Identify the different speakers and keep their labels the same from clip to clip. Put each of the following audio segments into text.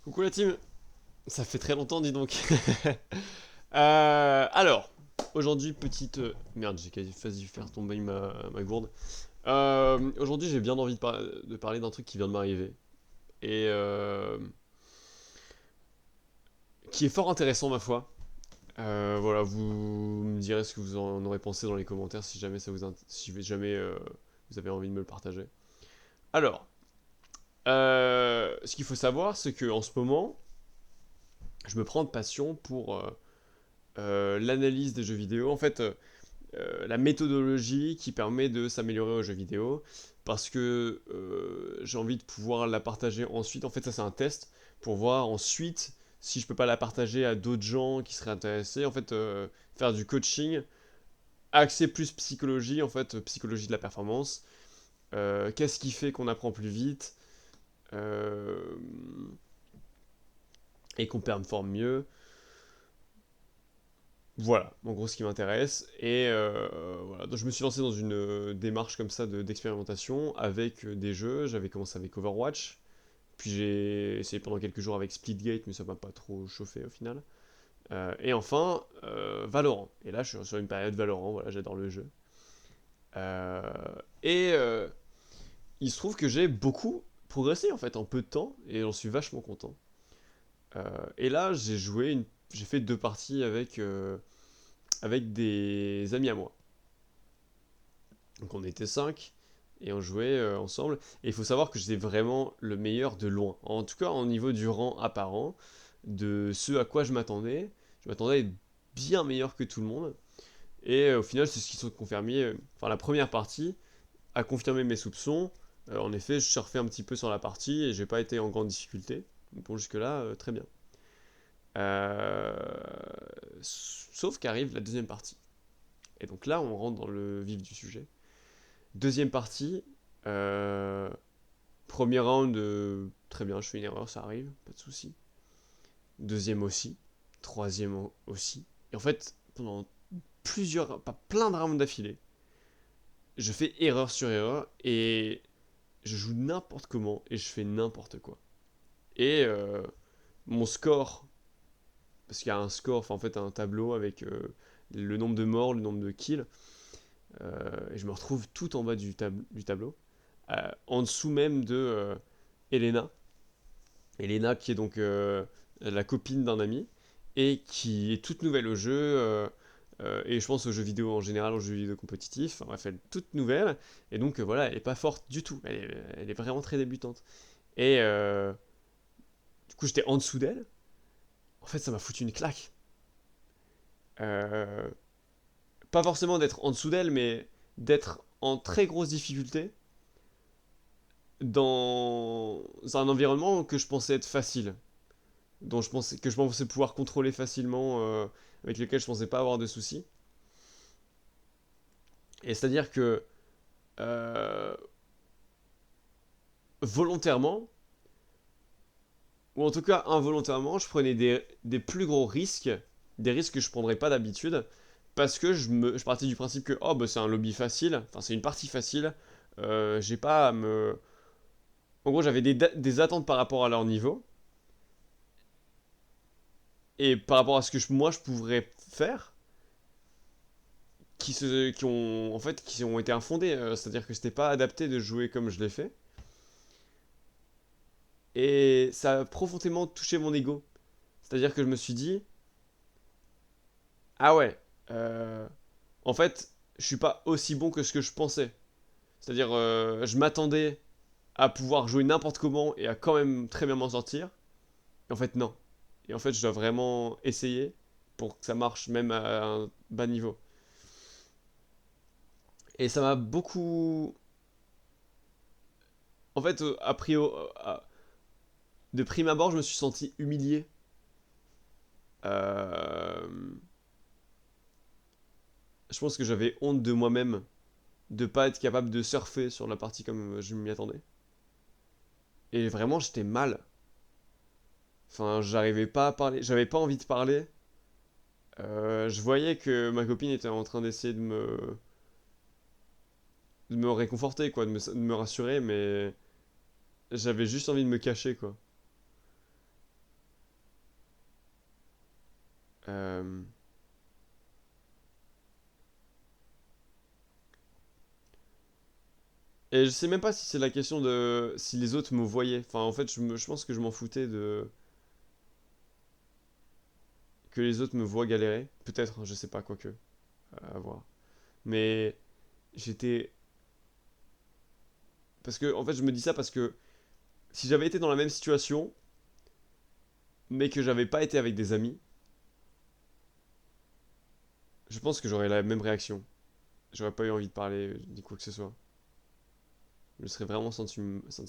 Speaker 1: Coucou la team, ça fait très longtemps dis donc. Alors, aujourd'hui petite... Merde, j'ai quasi failli faire tomber ma gourde. Aujourd'hui j'ai bien envie de parler d'un truc qui vient de m'arriver. Et qui est fort intéressant ma foi. Voilà, vous me direz ce que vous en aurez pensé dans les commentaires si jamais si jamais vous avez envie de me le partager. Alors, ce qu'il faut savoir c'est que en ce moment, je me prends de passion pour l'analyse des jeux vidéo. En fait, la méthodologie qui permet de s'améliorer aux jeux vidéo parce que j'ai envie de pouvoir la partager ensuite. En fait, ça c'est un test pour voir ensuite si je peux pas la partager à d'autres gens qui seraient intéressés. En fait, faire du coaching, axé plus psychologie, en fait, psychologie de la performance. Qu'est-ce qui fait qu'on apprend plus vite euh, et qu'on performe mieux. Voilà, en gros ce qui m'intéresse. Et voilà, donc je me suis lancé dans une démarche comme ça d'expérimentation avec des jeux. J'avais commencé avec Overwatch, puis j'ai essayé pendant quelques jours avec Splitgate, mais ça m'a pas trop chauffé au final. Et enfin, Valorant. Et là, je suis sur une période Valorant, voilà, j'adore le jeu. Euh, et il se trouve que j'ai beaucoup progressé en fait en peu de temps, et j'en suis vachement content. Et là, j'ai fait deux parties avec des amis à moi. Donc on était 5 et on jouait ensemble. Et il faut savoir que j'étais vraiment le meilleur de loin. En tout cas, au niveau du rang apparent, de ce à quoi je m'attendais. Je m'attendais à être bien meilleur que tout le monde. Et au final, c'est ce qui s'est confirmé. Enfin, la première partie a confirmé mes soupçons. En effet, je surfais un petit peu sur la partie et j'ai pas été en grande difficulté. Donc bon, jusque-là, très bien. Euh, Sauf qu'arrive la deuxième partie. Et donc là, on rentre dans le vif du sujet. Deuxième partie, euh, premier round, très bien, je fais une erreur, ça arrive, pas de souci. Deuxième aussi, troisième aussi. Et en fait, pendant pas plein de rounds d'affilée, je fais erreur sur erreur et je joue n'importe comment et je fais n'importe quoi. Et mon score, parce qu'il y a un score, enfin en fait un tableau avec le nombre de morts, le nombre de kills, et je me retrouve tout en bas du tableau, en dessous même de Elena. Elena qui est donc la copine d'un ami et qui est toute nouvelle au jeu et je pense aux jeux vidéo en général, aux jeux vidéo compétitifs. Enfin, bref, elle est toute nouvelle et donc voilà, elle est pas forte du tout. Elle est vraiment très débutante. Et du coup, j'étais en dessous d'elle. En fait, ça m'a foutu une claque. Euh, Pas forcément d'être en dessous d'elle, mais d'être en très grosse difficulté dans un environnement que je pensais être facile, que je pensais pouvoir contrôler facilement, avec lesquels je pensais pas avoir de soucis. Et c'est-à-dire que euh, volontairement, ou en tout cas involontairement, je prenais des plus gros risques, des risques que je prendrais pas d'habitude, parce que je partais du principe que oh bah c'est un lobby facile, enfin c'est une partie facile, j'ai pas à me... En gros j'avais des attentes par rapport à leur niveau, et par rapport à ce que moi je pourrais faire, qui ont en fait qui ont été infondées, c'est-à-dire que c'était pas adapté de jouer comme je l'ai fait. Et ça a profondément touché mon ego. C'est-à-dire que je me suis dit, ah ouais, euh, en fait, je suis pas aussi bon que ce que je pensais. C'est-à-dire, je m'attendais à pouvoir jouer n'importe comment et à quand même très bien m'en sortir. Et en fait, non. Et en fait, je dois vraiment essayer pour que ça marche même à un bas niveau. Et ça m'a beaucoup... En fait, de prime abord, je me suis senti humilié. Euh, Je pense que j'avais honte de moi-même de pas être capable de surfer sur la partie comme je m'y attendais. Et vraiment, j'étais mal. Enfin, j'arrivais pas à parler, j'avais pas envie de parler. Je voyais que ma copine était en train d'essayer de me réconforter, quoi, de me rassurer, mais j'avais juste envie de me cacher, quoi. Euh, Et je sais même pas si c'est la question de si les autres me voyaient. Enfin, en fait, je pense que je m'en foutais de que les autres me voient galérer. Peut-être, hein, je sais pas, quoique, à voir. Mais j'étais. Parce que, en fait, je me dis ça parce que si j'avais été dans la même situation, mais que j'avais pas été avec des amis, je pense que j'aurais la même réaction. J'aurais pas eu envie de parler ni quoi que ce soit. Je me serais vraiment senti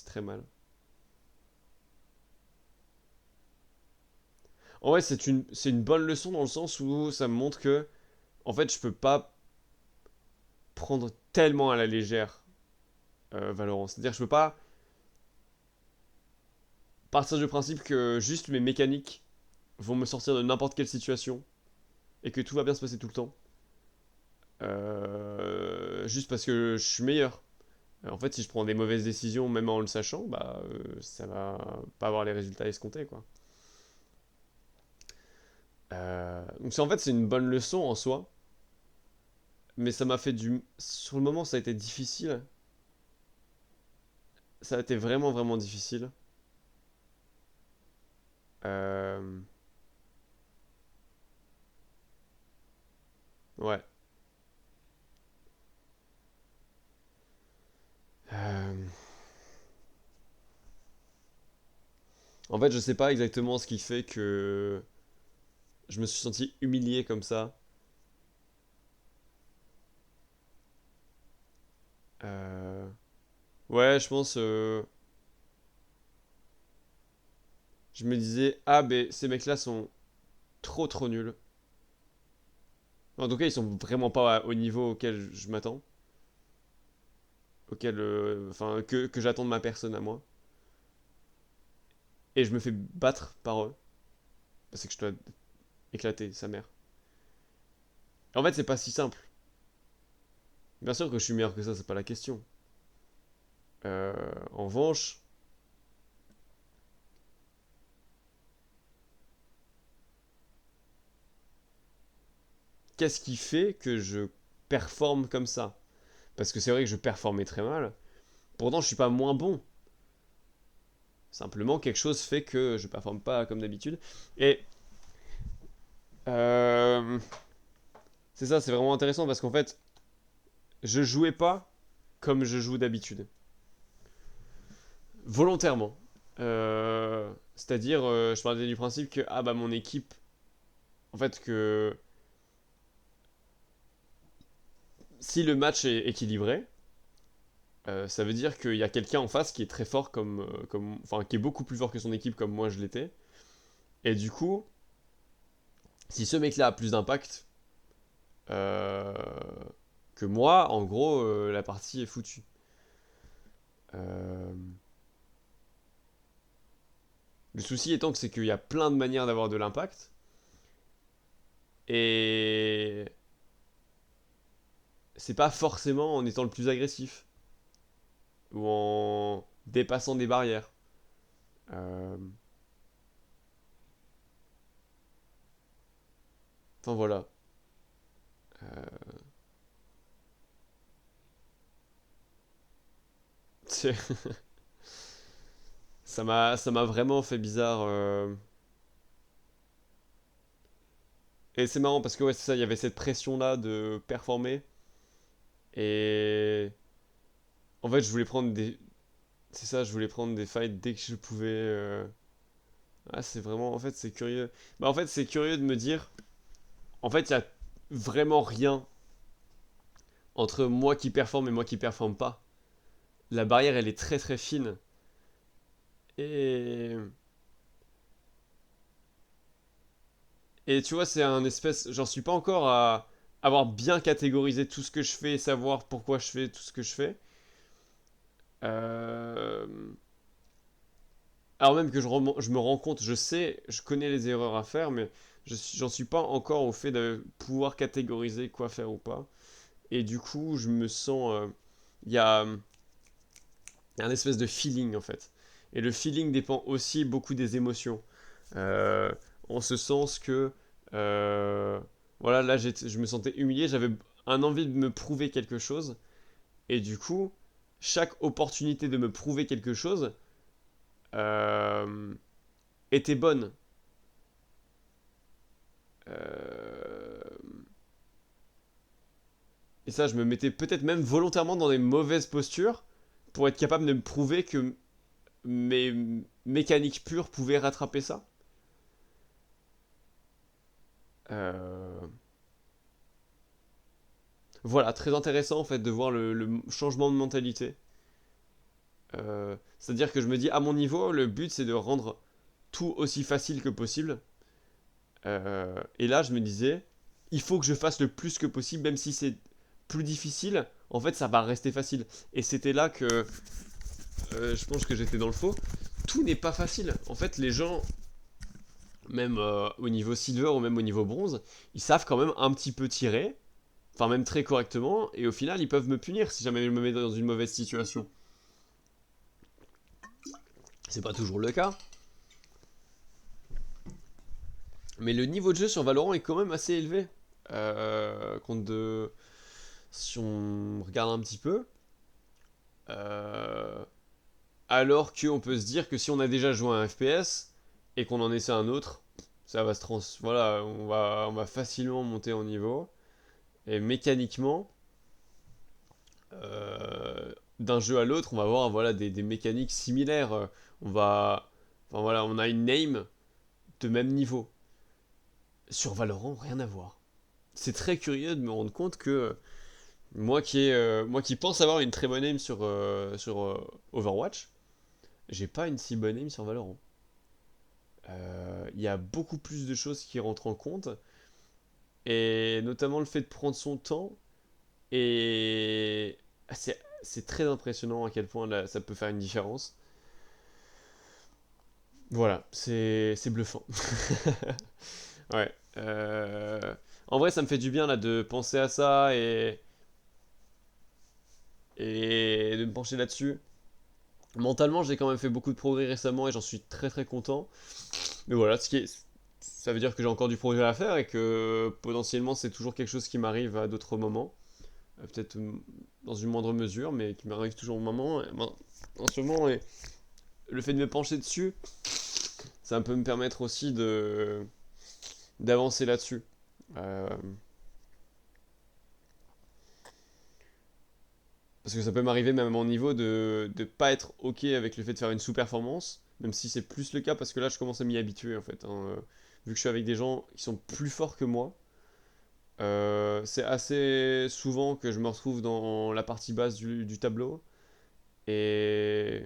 Speaker 1: très mal. En vrai, c'est une bonne leçon dans le sens où ça me montre que, en fait, je peux pas prendre tellement à la légère Valorant. C'est-à-dire que je peux pas partir du principe que juste mes mécaniques vont me sortir de n'importe quelle situation et que tout va bien se passer tout le temps. Juste parce que je suis meilleur. En fait, si je prends des mauvaises décisions, même en le sachant, bah, ça va pas avoir les résultats escomptés, quoi. Donc en fait, c'est une bonne leçon en soi, mais ça m'a fait du... Sur le moment, ça a été difficile. Ça a été vraiment, vraiment difficile. Euh, Ouais. Euh, En fait, je sais pas exactement ce qui fait que je me suis senti humilié comme ça. Euh, Ouais, je pense. Je me disais, ah, ben ces mecs-là sont trop trop nuls. En tout cas, ils sont vraiment pas au niveau auquel je m'attends. Auquel. Enfin, que j'attends de ma personne à moi. Et je me fais battre par eux. Parce que je dois éclater sa mère. En fait, c'est pas si simple. Bien sûr que je suis meilleur que ça, c'est pas la question. En revanche, qu'est-ce qui fait que je performe comme ça? Parce que c'est vrai que je performais très mal. Pourtant, je suis pas moins bon. Simplement, quelque chose fait que je performe pas comme d'habitude. Et euh, c'est ça, c'est vraiment intéressant parce qu'en fait, je jouais pas comme je joue d'habitude. Volontairement. C'est-à-dire, je partais du principe que ah bah mon équipe, en fait que si le match est équilibré, ça veut dire qu'il y a quelqu'un en face qui est très fort enfin qui est beaucoup plus fort que son équipe comme moi je l'étais. Et du coup, si ce mec-là a plus d'impact euh, que moi, en gros, la partie est foutue. Euh, le souci étant que c'est qu'il y a plein de manières d'avoir de l'impact. Et c'est pas forcément en étant le plus agressif ou en dépassant des barrières. Euh, Enfin voilà. Euh, ça m'a vraiment fait bizarre. Et c'est marrant parce que ouais, c'est ça, il y avait cette pression là de performer. Et en fait, c'est ça, je voulais prendre des fights dès que je pouvais. Ah, c'est vraiment, en fait, c'est curieux. Bah, en fait, c'est curieux de me dire, en fait, il y a vraiment rien entre moi qui performe et moi qui performe pas. La barrière, elle est très très fine. Et et tu vois, c'est un espèce, j'en suis pas encore à avoir bien catégorisé tout ce que je fais et savoir pourquoi je fais tout ce que je fais. Euh, Alors même que je me rends compte, je sais, je connais les erreurs à faire, mais j'en suis pas encore au fait de pouvoir catégoriser quoi faire ou pas. Et du coup, je me sens... Il y a un espèce de feeling en fait. Et le feeling dépend aussi beaucoup des émotions. Euh, en ce sens que Euh, voilà, là je me sentais humilié, j'avais un envie de me prouver quelque chose, et du coup, chaque opportunité de me prouver quelque chose euh, était bonne. Euh, et ça, je me mettais peut-être même volontairement dans des mauvaises postures pour être capable de me prouver que mes mécaniques pures pouvaient rattraper ça. Euh, Voilà, très intéressant en fait de voir le changement de mentalité. C'est-à-dire que je me dis, à mon niveau, le but c'est de rendre tout aussi facile que possible. Et là, je me disais, il faut que je fasse le plus que possible, même si c'est plus difficile, en fait, ça va rester facile. Et c'était là que je pense que j'étais dans le faux. Tout n'est pas facile. En fait, les gens, même au niveau silver ou même au niveau bronze, ils savent quand même un petit peu tirer, enfin même très correctement, et au final, ils peuvent me punir si jamais je me mets dans une mauvaise situation. C'est pas toujours le cas, mais le niveau de jeu sur Valorant est quand même assez élevé. Compte de... Si on regarde un petit peu, euh, alors qu'on peut se dire que si on a déjà joué à un FPS et qu'on en essaie un autre, ça va se trans... Voilà, on va facilement monter en niveau. Et mécaniquement, d'un jeu à l'autre, on va avoir voilà, des mécaniques similaires. On va... Enfin voilà, on a une name de même niveau. Sur Valorant, rien à voir. C'est très curieux de me rendre compte que moi qui pense avoir une très bonne aim sur Overwatch, j'ai pas une si bonne aim sur Valorant. Il y a beaucoup plus de choses qui rentrent en compte, et notamment le fait de prendre son temps, et c'est très impressionnant à quel point là, ça peut faire une différence. Voilà, c'est bluffant. Ouais. En vrai, ça me fait du bien là de penser à ça et de me pencher là-dessus. Mentalement, j'ai quand même fait beaucoup de progrès récemment et j'en suis très très content. Mais voilà, ça veut dire que j'ai encore du progrès à faire et que potentiellement c'est toujours quelque chose qui m'arrive à d'autres moments. Peut-être dans une moindre mesure, mais qui m'arrive toujours au moment. En ce moment, et le fait de me pencher dessus, ça peut me permettre aussi d'avancer là-dessus. Euh, Parce que ça peut m'arriver même à mon niveau de ne pas être ok avec le fait de faire une sous-performance, même si c'est plus le cas parce que là je commence à m'y habituer en fait, hein. Vu que je suis avec des gens qui sont plus forts que moi, c'est assez souvent que je me retrouve dans la partie basse du tableau. Et,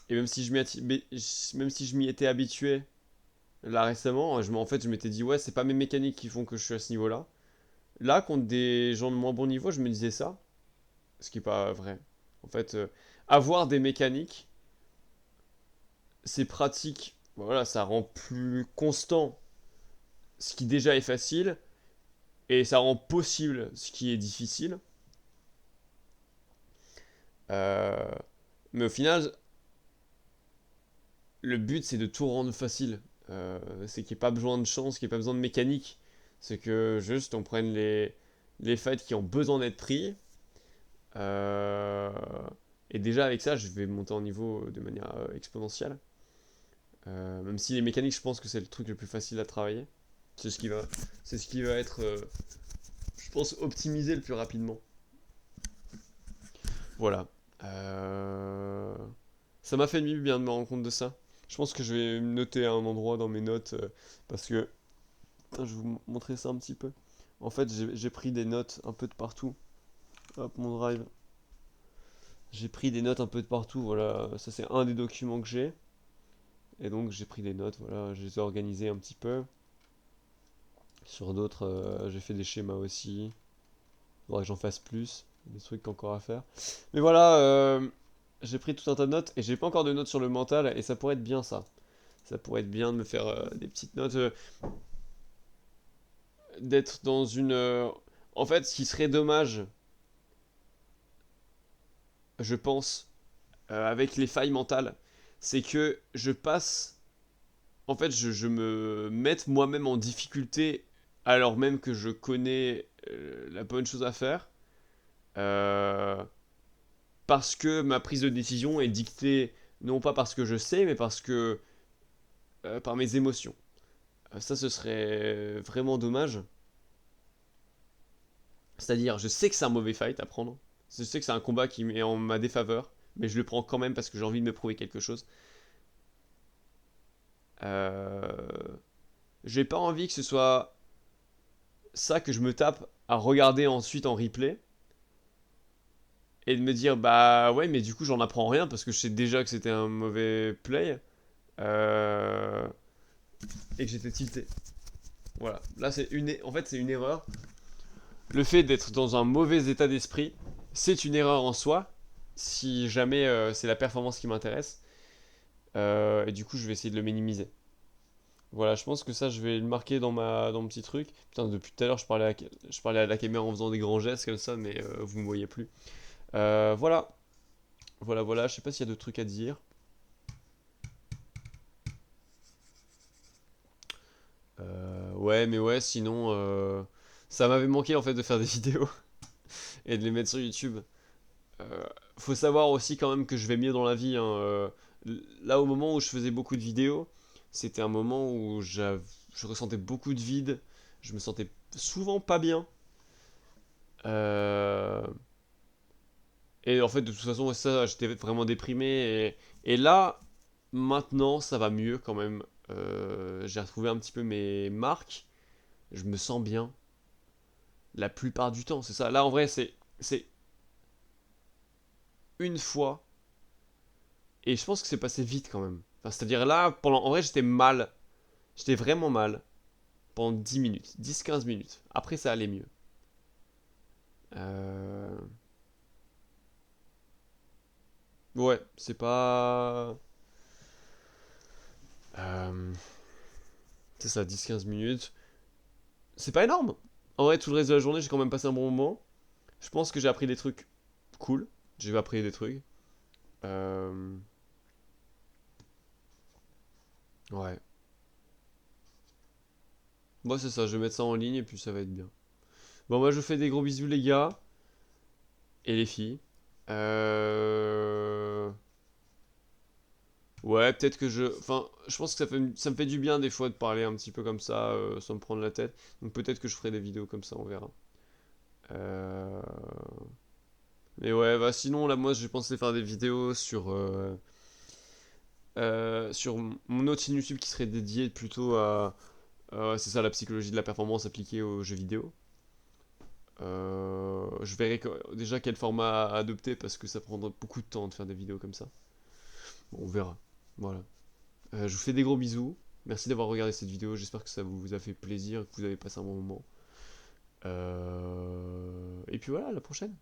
Speaker 1: et même si je m'y étais habitué là récemment, en fait je m'étais dit ouais c'est pas mes mécaniques qui font que je suis à ce niveau-là. Là contre des gens de moins bon niveau je me disais ça, ce qui n'est pas vrai. En fait, avoir des mécaniques, c'est pratique. Voilà, ça rend plus constant ce qui déjà est facile et ça rend possible ce qui est difficile. Euh, mais au final, le but c'est de tout rendre facile. C'est qu'il n'y ait pas besoin de chance, qu'il n'y ait pas besoin de mécanique. C'est que juste on prenne les fights qui ont besoin d'être pris. Euh, et déjà avec ça, je vais monter en niveau de manière exponentielle. Même si les mécaniques, je pense que c'est le truc le plus facile à travailler. C'est ce qui va, c'est ce qui va être, je pense, optimisé le plus rapidement. Voilà. Euh, Ça m'a fait du bien de me rendre compte de ça. Je pense que je vais me noter à un endroit dans mes notes parce que putain, je vais vous montrer ça un petit peu. En fait, j'ai pris des notes un peu de partout. Hop, mon drive. J'ai pris des notes un peu de partout. Voilà, ça c'est un des documents que j'ai. Et donc j'ai pris des notes. Voilà, je les ai organisées un petit peu. Sur d'autres, j'ai fait des schémas aussi. Il faudra que j'en fasse plus. Des trucs encore à faire. Mais voilà, j'ai pris tout un tas de notes et j'ai pas encore de notes sur le mental et ça pourrait être bien ça. Ça pourrait être bien de me faire des petites notes, d'être dans une. En fait, ce qui serait dommage, je pense, avec les failles mentales, c'est que je passe en fait, je me mette moi-même en difficulté alors même que je connais la bonne chose à faire. Euh, Parce que ma prise de décision est dictée non pas parce que je sais, mais parce que par mes émotions. Ça, ce serait vraiment dommage. C'est-à-dire, je sais que c'est un mauvais fight à prendre. Je sais que c'est un combat qui est en ma défaveur, mais je le prends quand même parce que j'ai envie de me prouver quelque chose. Euh... J'ai pas envie que ce soit ça que je me tape à regarder ensuite en replay et de me dire bah ouais mais du coup j'en apprends rien parce que je sais déjà que c'était un mauvais play euh, et que j'étais tilté. Voilà, là en fait c'est une erreur. Le fait d'être dans un mauvais état d'esprit, c'est une erreur en soi si jamais c'est la performance qui m'intéresse. Et du coup je vais essayer de le minimiser. Voilà, je pense que ça, je vais le marquer dans mon petit truc. Putain, depuis tout à l'heure, je parlais à la caméra en faisant des grands gestes comme ça, mais vous me voyez plus. Voilà, voilà. Je sais pas s'il y a d'autres trucs à dire. Ouais, mais ouais, sinon, ça m'avait manqué en fait de faire des vidéos et de les mettre sur YouTube. Euh, Faut savoir aussi quand même que je vais mieux dans la vie, hein. Là, au moment où je faisais beaucoup de vidéos, c'était un moment où je ressentais beaucoup de vide. Je me sentais souvent pas bien. Euh, Et en fait, de toute façon, ça, j'étais vraiment déprimé. Et là, maintenant, ça va mieux quand même. J'ai retrouvé un petit peu mes marques. Je me sens bien la plupart du temps. C'est ça. Là, en vrai, c'est une fois. Et je pense que c'est passé vite quand même. Enfin, c'est-à-dire là, en vrai, j'étais mal. J'étais vraiment mal pendant 10 minutes, 10-15 minutes. Après, ça allait mieux. Euh, Ouais, c'est pas. Euh, C'est ça, 10-15 minutes. C'est pas énorme. En vrai, tout le reste de la journée, j'ai quand même passé un bon moment. Je pense que j'ai appris des trucs cool. J'ai appris des trucs. Euh, Ouais. Moi, c'est ça. Je vais mettre ça en ligne et puis ça va être bien. Bon, moi, je vous fais des gros bisous, les gars. Et les filles. Euh... Ouais, peut-être que je. Enfin, je pense que ça me fait du bien des fois de parler un petit peu comme ça, sans me prendre la tête. Donc peut-être que je ferai des vidéos comme ça, on verra. Euh... Mais ouais, bah sinon, là, moi, j'ai pensé faire des vidéos sur mon autre chaîne YouTube qui serait dédiée plutôt à. C'est ça la psychologie de la performance appliquée aux jeux vidéo. Je verrai déjà quel format adopter parce que ça prendra beaucoup de temps de faire des vidéos comme ça. Bon, on verra. Voilà. Je vous fais des gros bisous. Merci d'avoir regardé cette vidéo. J'espère que ça vous a fait plaisir, que vous avez passé un bon moment. Et puis voilà, à la prochaine.